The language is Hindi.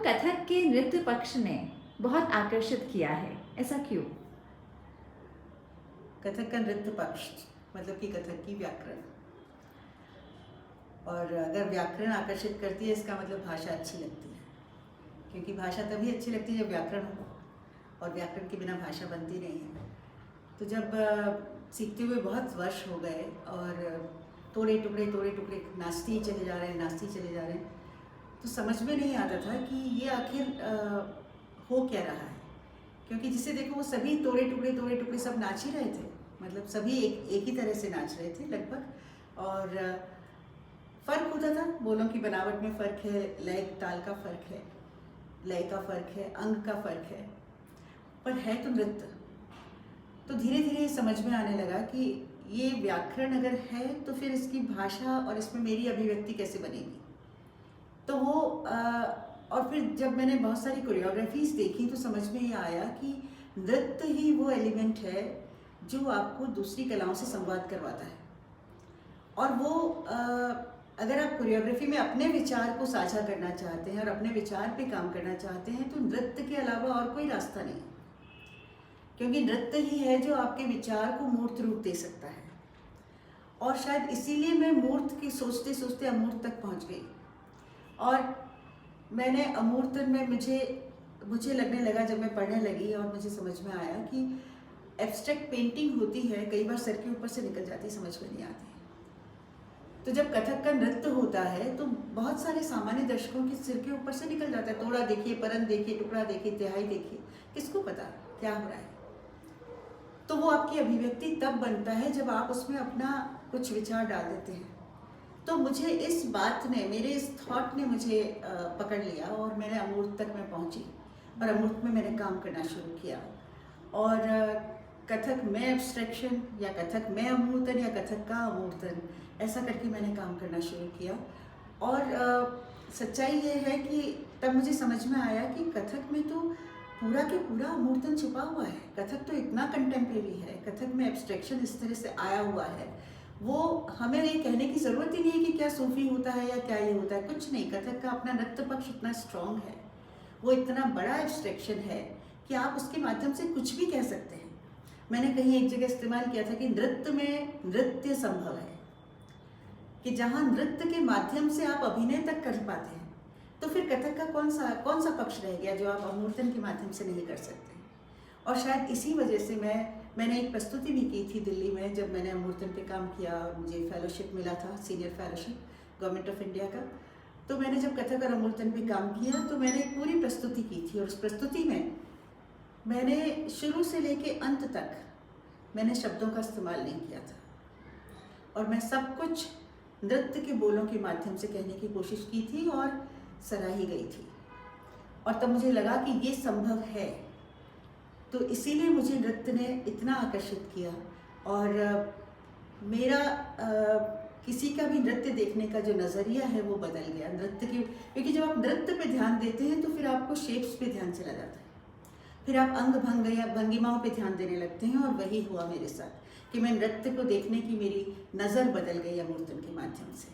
कथक के नृत्य पक्ष ने बहुत आकर्षित किया है, ऐसा क्यों? कथक का नृत्य पक्ष मतलब कि कथक की व्याकरण। और अगर व्याकरण आकर्षित करती है इसका मतलब भाषा अच्छी लगती है, क्योंकि भाषा तभी अच्छी लगती है जब व्याकरण हो, और व्याकरण के बिना भाषा बनती नहीं है। तो जब सीखते हुए बहुत वर्ष हो गए और तोड़े टुकड़े नाचते ही चले जा रहे हैं, तो समझ में नहीं आता था कि ये आखिर हो क्या रहा है। क्योंकि जिसे देखो वो सभी तोड़े टुकड़े सब नाच ही रहे थे, मतलब सभी एक ही तरह से नाच रहे थे लगभग। और फ़र्क होता था, बोलों की बनावट में फ़र्क है, लय ताल का फ़र्क है, लय का फ़र्क है, अंग का फ़र्क है, पर है तो नृत्य। तो धीरे धीरे समझ में आने लगा कि ये व्याकरण अगर है तो फिर इसकी भाषा और इसमें मेरी अभिव्यक्ति कैसे बनेगी। तो वो और फिर जब मैंने बहुत सारी कोरियोग्राफीज देखी तो समझ में ये आया कि नृत्य ही वो एलिमेंट है जो आपको दूसरी कलाओं से संवाद करवाता है। और वो अगर आप कोरियोग्राफी में अपने विचार को साझा करना चाहते हैं और अपने विचार पे काम करना चाहते हैं तो नृत्य के अलावा और कोई रास्ता नहीं, क्योंकि नृत्य ही है जो आपके विचार को मूर्त रूप दे सकता है। और शायद इसीलिए मैं मूर्त की सोचते सोचते अमूर्त तक पहुंच गई। और मैंने अमूर्तन में मुझे लगने लगा, जब मैं पढ़ने लगी और मुझे समझ में आया कि एब्स्ट्रैक्ट पेंटिंग होती है, कई बार सर के ऊपर से निकल जाती, समझ में नहीं आती। तो जब कथक का नृत्य होता है तो बहुत सारे सामान्य दर्शकों के सिर के ऊपर से निकल जाता है। तोड़ा देखिए, परन देखिए, टुकड़ा देखिए, तिहाई देखिए, किसको पता क्या हो रहा है। तो वो आपकी अभिव्यक्ति तब बनता है जब आप उसमें अपना कुछ विचार डाल देते हैं। तो मुझे इस बात ने, मेरे इस थॉट ने मुझे पकड़ लिया और मैंने अमूर्त तक मैं पहुंची और अमूर्त में मैंने काम करना शुरू किया। और कथक में एब्स्ट्रैक्शन या कथक में अमूर्तन या कथक का अमूर्तन, ऐसा करके मैंने काम करना शुरू किया। और सच्चाई ये है कि तब मुझे समझ में आया कि कथक में तो पूरा के पूरा अमूर्तन छुपा हुआ है। कथक तो इतना कंटेम्प्रेरी है, कथक में एब्स्ट्रैक्शन इस तरह से आया हुआ है, वो हमें ये कहने की ज़रूरत ही नहीं है कि क्या सूफी होता है या क्या ये होता है, कुछ नहीं। कथक का अपना नृत्य पक्ष इतना स्ट्रॉन्ग है, वो इतना बड़ा एब्स्ट्रैक्शन है कि आप उसके माध्यम से कुछ भी कह सकते हैं। मैंने कहीं एक जगह इस्तेमाल किया था कि नृत्य में नृत्य संभव है, कि जहाँ नृत्य के माध्यम से आप अभिनय तक कर पाते हैं, तो फिर कथक का कौन सा पक्ष रह गया जो आप अमूर्तन के माध्यम से नहीं कर सकते। और शायद इसी वजह से मैंने एक प्रस्तुति भी की थी दिल्ली में, जब मैंने अमूर्तन पे काम किया और मुझे फेलोशिप मिला था, senior fellowship government of India का। तो मैंने जब कथक और अमूर्तन पे काम किया तो मैंने एक पूरी प्रस्तुति की थी, और उस प्रस्तुति में मैंने शुरू से लेके अंत तक मैंने शब्दों का इस्तेमाल नहीं किया था, और मैं सब कुछ नृत्य के बोलों के माध्यम से कहने की कोशिश की थी और सराही गई थी। और तब मुझे लगा कि ये संभव है। तो इसीलिए मुझे नृत्य ने इतना आकर्षित किया। और मेरा किसी का भी नृत्य देखने का जो नज़रिया है वो बदल गया नृत्य की, क्योंकि जब आप नृत्य पे ध्यान देते हैं तो फिर आपको शेप्स पे ध्यान चला जाता है, फिर आप अंग भंग या भंगिमाओं पे ध्यान देने लगते हैं। और वही हुआ मेरे साथ कि मैं नृत्य को देखने की मेरी नज़र बदल गई अमूर्तन के माध्यम से।